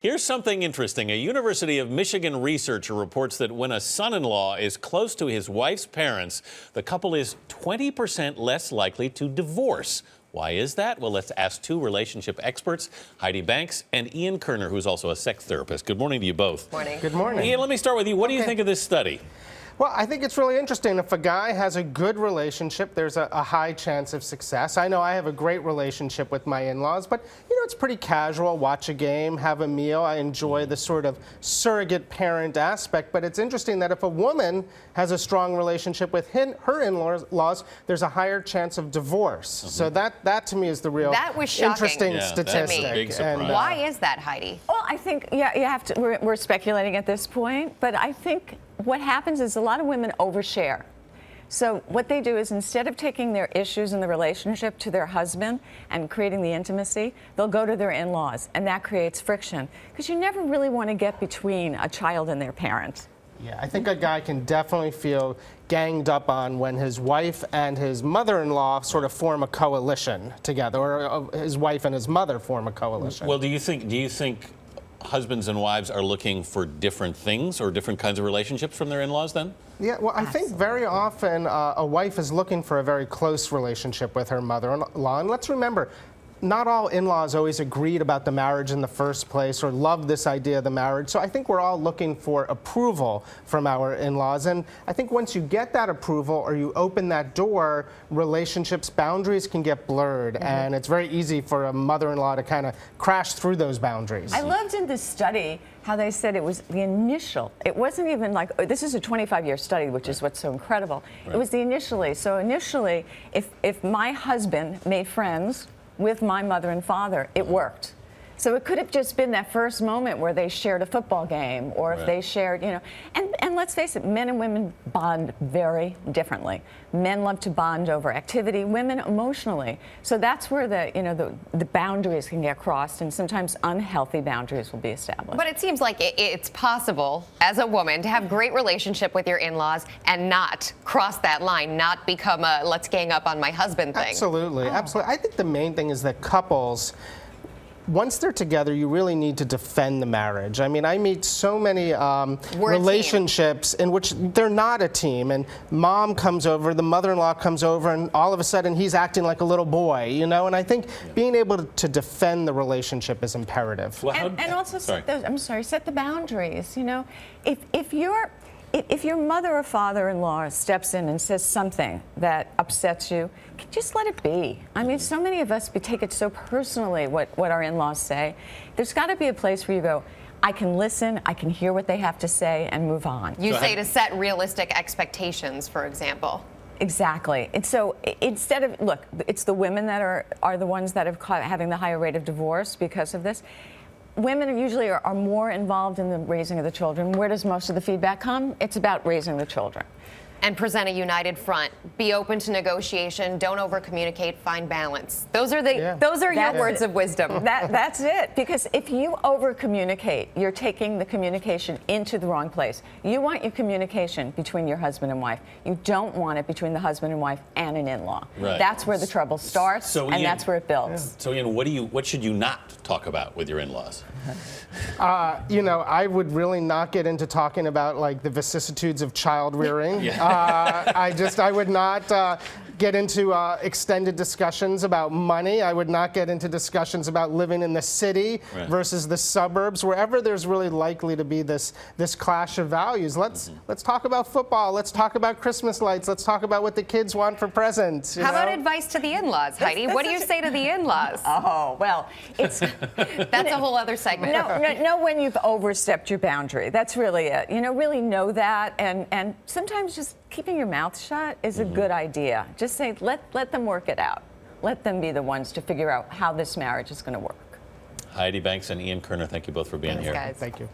Here's something interesting. A University of Michigan researcher reports that when a son-in-law is close to his wife's parents, the couple is 20% less likely to divorce. Why is that? Well, let's ask two relationship experts, Heide Banks and Ian Kerner, who's also a sex therapist. Good morning to you both. Morning. Good morning. Ian, let me start with you. What do you think of this study? Well, I think it's really interesting. If a guy has a good relationship, there's a high chance of success. I know I have a great relationship with my in-laws, but it's pretty casual. Watch a game, have a meal. I enjoy the sort of surrogate parent aspect. But it's interesting that if a woman has a strong relationship with her in-laws, there's a higher chance of divorce. So that to me is the real interesting statistic. That's a big surprise. Why is that, Heidi? Well, I think, you have to, we're speculating at this point, but I think what happens is a lot of women overshare. So what they do is instead of taking their issues in the relationship to their husband and creating the intimacy, they'll go to their in-laws, and that creates friction because you never really want to get between a child and their parent. Yeah, I think a guy can definitely feel ganged up on when his wife and his mother-in-law sort of form a coalition together, or his wife and his mother form a coalition. Well, do you think husbands and wives are looking for different things or different kinds of relationships from their in-laws then? Yeah, well, I think very often a wife is looking for a very close relationship with her mother-in-law. And let's remember, not all in-laws always agreed about the marriage in the first place or loved this idea of the marriage. So I think we're all looking for approval from our in-laws. And I think once you get that approval or you open that door, relationships, boundaries can get blurred. And it's very easy for a mother-in-law to kind of crash through those boundaries. I loved in this study how they said it was the initial. It wasn't even like, this is a 25-year study, which is what's so incredible. It was the initially. So initially, if my husband made friends with my mother and father, it worked. So it could have just been that first moment where they shared a football game, or if they shared, and let's face it, men and women bond very differently. Men love to bond over activity, women emotionally. So that's where the boundaries can get crossed, and sometimes unhealthy boundaries will be established. But it seems like it's possible as a woman to have great relationship with your in-laws and not cross that line, not become a let's gang up on my husband thing. Absolutely, absolutely. I think the main thing is that couples, once they're together, you really need to defend the marriage. I mean, I meet so many relationships in which they're not a team, and mom comes over, the mother-in-law comes over, and all of a sudden he's acting like a little boy, And I think being able to defend the relationship is imperative. Well, and also set the boundaries. If your mother or father-in-law steps in and says something that upsets you, just let it be. I mean, so many of us take it so personally what our in-laws say. There's got to be a place where you go, I can listen, I can hear what they have to say, and move on. You say to set realistic expectations, for example. Exactly. And so instead of, look, it's the women that are the ones that are having the higher rate of divorce because of this. Women usually are more involved in the raising of the children. Where does most of the feedback come? It's about raising the children. And present a united front. Be open to negotiation. Don't over-communicate. Find balance. Those are your words of wisdom. That's it. Because if you over-communicate, you're taking the communication into the wrong place. You want your communication between your husband and wife. You don't want it between the husband and wife and an in-law. Right. That's where the trouble starts, and that's where it builds. So, Ian, what should you not talk about with your in-laws? I would really not get into talking about like the vicissitudes of child rearing. I would not get into extended discussions about money. I would not get into discussions about living in the city versus the suburbs. Wherever there's really likely to be this clash of values, let's talk about football. Let's talk about Christmas lights. Let's talk about what the kids want for presents. How about advice to the in-laws, Heidi? What do you say to the in-laws? Oh, well, it's that's a whole other segment. Know when you've overstepped your boundary. That's really it. Really know that, and sometimes just keeping your mouth shut is a good idea. Just say, let them work it out. Let them be the ones to figure out how this marriage is going to work. Heide Banks and Ian Kerner, thank you both for being here. Guys. Thank you.